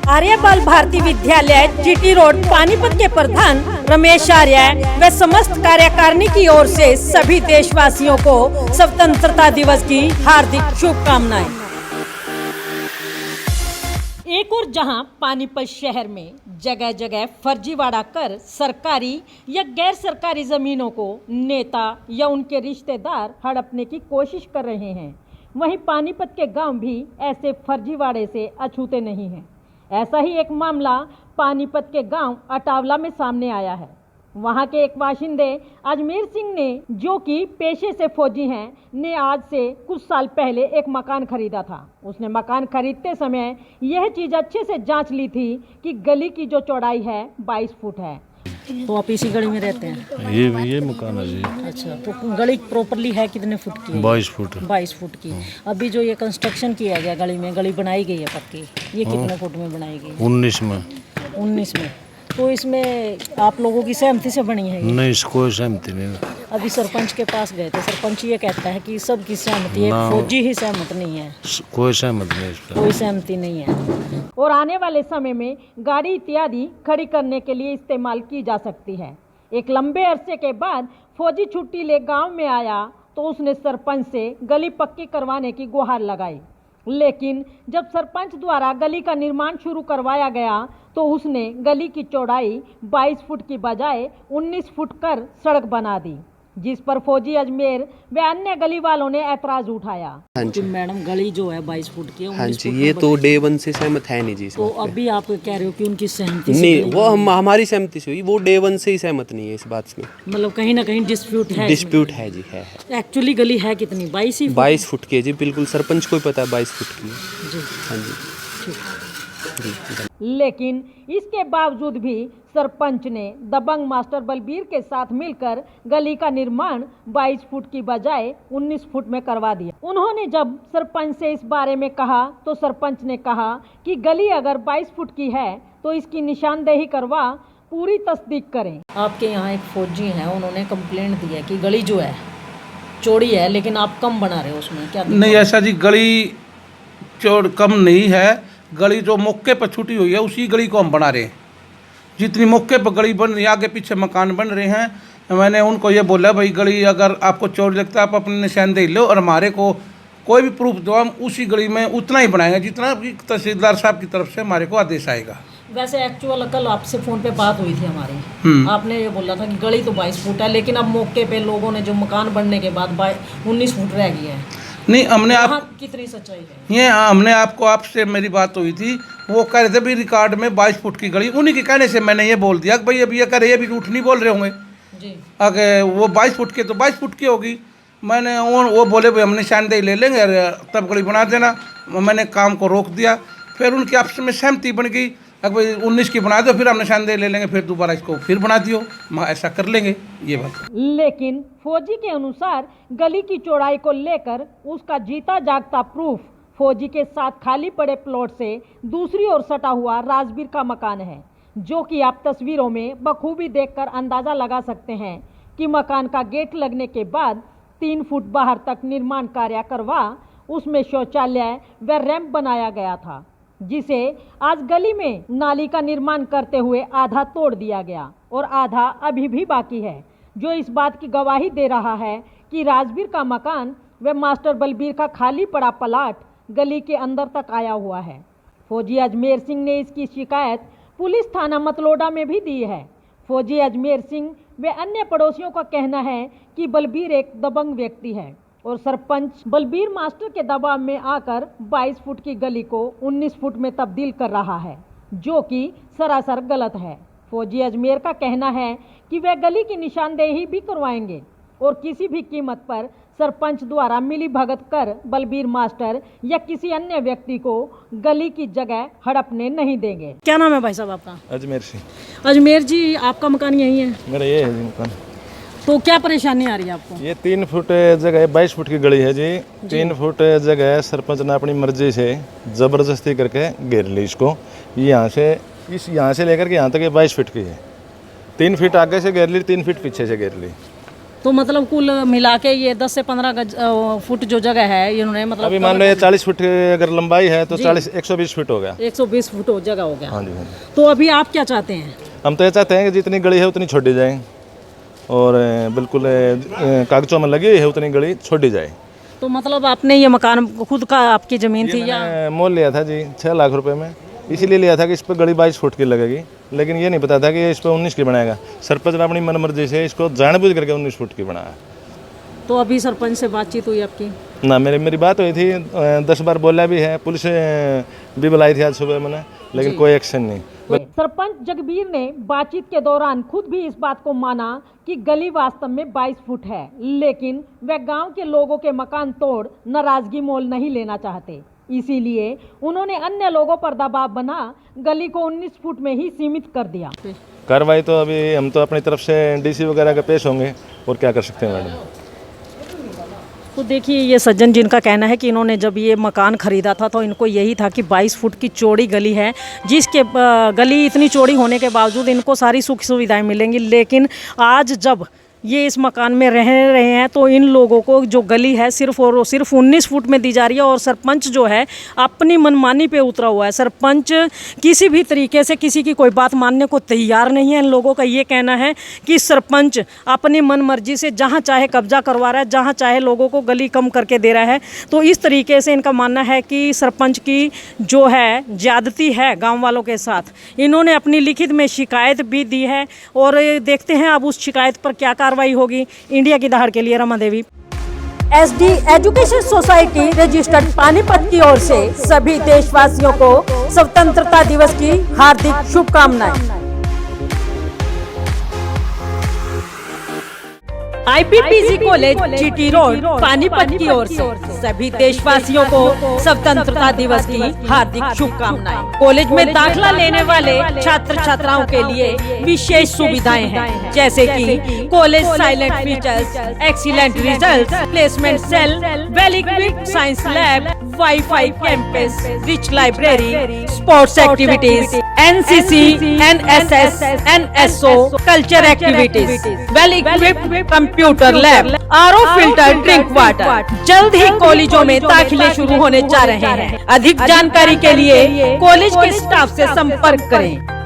आर्यपाल भारती विद्यालय GT road Panipat के प्रधान रमेश आर्य व समस्त कार्यकारिणी की ओर से सभी देशवासियों को स्वतंत्रता दिवस की हार्दिक शुभकामनाएं। एक और जहां पानीपत शहर में जगह जगह फर्जीवाड़ा कर सरकारी या गैर सरकारी जमीनों को नेता या उनके रिश्तेदार हड़पने की कोशिश कर रहे हैं, वहीं पानीपत के गांव भी ऐसे फर्जीवाड़े से अछूते नहीं हैं। ऐसा ही एक मामला पानीपत के गांव अटावला में सामने आया है। वहां के एक बाशिंदे अजमेर सिंह ने, जो कि पेशे से फौजी हैं, ने आज से कुछ साल पहले एक मकान खरीदा था। उसने मकान खरीदते समय यह चीज़ अच्छे से जांच ली थी कि गली की जो चौड़ाई है 22 फुट है। तो आप इसी गली में रहते हैं? ये मकान है जी। अच्छा, तो गली प्रॉपरली है कितने फुट की? 22 फुट। 22 फुट की। अभी जो ये कंस्ट्रक्शन किया गया गली में, गली बनाई गई है पक्की, ये कितने फुट में बनाई गई? 19 में। 19 में। तो इसमें आप लोगों की सहमति से बनी है? नहीं, कोई सहमति नहीं। अभी सरपंच के पास गए थे, सरपंच ये कहता है कि सबकी सहमति है, फौजी ही सहमत नहीं है। कोई सहमति नहीं, कोई सहमति नहीं है। और आने वाले समय में गाड़ी इत्यादि खड़ी करने के लिए इस्तेमाल की जा सकती है। एक लंबे अरसे के बाद फौजी छुट्टी ले गांव में आया तो उसने सरपंच से गली पक्की करवाने की गुहार लगाई, लेकिन जब सरपंच द्वारा गली का निर्माण शुरू करवाया गया तो उसने गली की चौड़ाई 22 फुट की बजाय 19 फुट कर सड़क बना दी, जिस पर फौजी अजमेर व अन्य गली वालों ने ऐतराज उठाया। हाँ जी मैडम, गली जो है 22 फुट की है। हाँ जी, ये तो डे 1 से सहमत है नहीं जी। तो अभी आप कह रहे हो कि उनकी सहमति से नहीं, वो हमारी सहमति से हुई, वो डे 1 से ही सहमत नहीं है इस बात में। मतलब कहीं ना कहीं डिस्प्यूट है? डिस्प्यूट है जी, है। एक्चुअली गली है कितनी? 22 ही? 22 फुट की है जी, बिल्कुल सरपंच को ही पता है 22 फुट की। जी हाँ जी। लेकिन इसके बावजूद भी सरपंच ने दबंग मास्टर बलबीर के साथ मिलकर गली का निर्माण 22 फुट की बजाय 19 फुट में करवा दिया। उन्होंने जब सरपंच से इस बारे में कहा तो सरपंच ने कहा कि गली अगर 22 फुट की है तो इसकी निशानदेही करवा पूरी तस्दीक करें। आपके यहाँ एक फौजी हैं, उन्होंने कंप्लेंट दी है कि गली जो है चौड़ी है लेकिन आप कम बना रहे हो, उसमें क्या? नहीं ऐसा जी, गली चौड़ कम नहीं है। गली जो मौके पर छुटी हुई है उसी गली को हम बना रहे हैं। जितनी मौके पर गली बन रही है, आगे पीछे मकान बन रहे हैं, मैंने उनको ये बोला भाई गली अगर आपको चौड़ी लगता है आप अपने निशानदेही लो और हमारे को कोई भी प्रूफ दो, हम उसी गली में उतना ही बनाएंगे जितना तहसीलदार साहब की तरफ से हमारे को आदेश आएगा। वैसे एक्चुअल कल आपसे फ़ोन पे बात हुई थी हमारी, आपने ये बोला था कि गली तो 22 फुट है, लेकिन अब मौके पे लोगों ने जो मकान बनने के बाद 19 फुट रह गई है। नहीं, हमने आप कितनी सच्चाई है ये हमने आपसे मेरी बात हुई थी, वो कह रहे थे भी रिकॉर्ड में 22 फुट की गली, उन्हीं के कहने से मैंने ये बोल दिया कि भाई अभी ये कह रहे, ये भी झूठ नहीं बोल रहे होंगे जी। अगर वो 22 फुट की तो 22 फुट की होगी। मैंने वो बोले भाई हम निशानदेही ले लेंगे तब गली बना देना। मैंने काम को रोक दिया, फिर उनकी आपस में सहमति बन गई, अगर भाई 19 की बना दो फिर हम निशानदेही ले लेंगे, फिर दोबारा इसको फिर बना दियो, ऐसा कर लेंगे ये बात। लेकिन फौजी के अनुसार गली की चौड़ाई को लेकर उसका जीता जागता प्रूफ फौजी के साथ खाली पड़े प्लॉट से दूसरी ओर सटा हुआ राजवीर का मकान है, जो कि आप तस्वीरों में बखूबी देखकर अंदाजा लगा सकते हैं कि मकान का गेट लगने के बाद 3 फुट बाहर तक निर्माण कार्य करवा उसमें शौचालय व रैंप बनाया गया था, जिसे आज गली में नाली का निर्माण करते हुए आधा तोड़ दिया गया और आधा अभी भी बाकी है, जो इस बात की गवाही दे रहा है कि राजवीर का मकान व मास्टर बलबीर का खाली पड़ा प्लाट गली के अंदर तक आया हुआ है। फौजी अजमेर सिंह ने इसकी शिकायत पुलिस थाना मतलोडा में भी दी है। फौजी अजमेर सिंह व अन्य पड़ोसियों का कहना है कि बलबीर एक दबंग व्यक्ति है और सरपंच बलबीर मास्टर के दबाव में आकर 22 फुट की गली को 19 फुट में तब्दील कर रहा है, जो कि सरासर गलत है। फौजी अजमेर का कहना है कि वह गली की निशानदेही भी करवाएंगे और किसी भी कीमत पर सरपंच द्वारा मिली भगत कर बलबीर मास्टर या किसी अन्य व्यक्ति को गली की जगह हड़पने नहीं देंगे। क्या नाम है भाई साहब आपका? अजमेर से। अजमेर जी, आपका मकान यही है? मेरा ये है जी मकान। तो क्या परेशानी आ रही है आपको? ये 3 फुट जगह है, 22 फुट की गली है जी। 3 फुट जगह है, सरपंच ने अपनी मर्जी से ज़बरदस्ती करके घेर ली इसको। यहाँ से लेकर के यहाँ तक ये 22 फीट की है। 3 फीट आगे से घेर ली, 3 फीट पीछे से घेर ली। तो मतलब कुल मिला के ये 10 से 15 गज फुट जो जगह है इन्होंने मतलब अभी मान लो ये 40 फुट अगर लंबाई है तो 120 फुट हो गया, 120 फुट जगह हो गया। हाँ जी, हाँ जी। तो अभी आप क्या चाहते हैं? हम तो ये चाहते हैं कि जितनी गली है उतनी छोड़ी जाए और बिल्कुल कागजों में लगी हुई है उतनी गली छोड़ी जाए। तो मतलब आपने ये मकान खुद का आपकी ज़मीन थी या? मैंने मोल लिया था जी 6 लाख रुपए में, इसीलिए लिया था कि इस पर गली 22 फुट की लगेगी, लेकिन ये नहीं पता था कि इस पर 19 की बनाएगा। सरपंच ने अपनी मनमर्जी से इसको जानबूझ करके 19 फुट की बनाया। तो अभी सरपंच से बातचीत हुई आपकी? ना मेरी बात हुई थी, 10 बार बोला भी है, पुलिस भी बुलाई थी आज सुबह मैंने, लेकिन कोई एक्शन नहीं। सरपंच जगबीर ने बातचीत के दौरान खुद भी इस बात को माना कि गली वास्तव में 22 फुट है, लेकिन वह गांव के लोगों के मकान तोड़ नाराजगी मोल नहीं लेना चाहते, इसीलिए उन्होंने अन्य लोगों पर दबाव बना गली को 19 फुट में ही सीमित कर दिया। कार्रवाई तो अभी हम तो अपनी तरफ से डीसी वगैरह का पेश होंगे और क्या कर सकते हैं मैडम। तो देखिए ये सज्जन जिनका कहना है कि इन्होंने जब ये मकान खरीदा था तो इनको यही था कि 22 फुट की चौड़ी गली है, जिसके गली इतनी चौड़ी होने के बावजूद इनको सारी सुख सुविधाएं मिलेंगी, लेकिन आज जब ये इस मकान में रह रहे हैं तो इन लोगों को जो गली है सिर्फ और सिर्फ 19 फुट में दी जा रही है और सरपंच जो है अपनी मनमानी पे उतरा हुआ है। सरपंच किसी भी तरीके से किसी की कोई बात मानने को तैयार नहीं है। इन लोगों का ये कहना है कि सरपंच अपनी मन मर्जी से जहां चाहे कब्जा करवा रहा है, जहां चाहे लोगों को गली कम करके दे रहा है। तो इस तरीके से इनका मानना है कि सरपंच की जो है ज्यादती है गाँव वालों के साथ। इन्होंने अपनी लिखित में शिकायत भी दी है और देखते हैं अब उस शिकायत पर क्या कार्रवाई होगी। इंडिया की दहाड़ के लिए Rama Devi. SD education society registered Panipat की ओर से सभी देशवासियों को स्वतंत्रता दिवस की हार्दिक शुभकामनाएं। IPPC college GT road Panipat की ओर से सभी देशवासियों को स्वतंत्रता दिवस की हार्दिक शुभकामनाएं। कॉलेज में दाखिला लेने वाले छात्र छात्राओं के लिए विशेष सुविधाएं हैं, जैसे कि college salient features, excellent result, placement cell, well equipped science lab, wifi campus, rich library, sports activities, NCC, NSS, NSO, culture activities, well equipped computer lab, RO filter drink water. जल्द ही कॉलेजों में दाखिले शुरू होने जा रहे हैं। अधिक जानकारी के लिए कॉलेज के स्टाफ से संपर्क करें।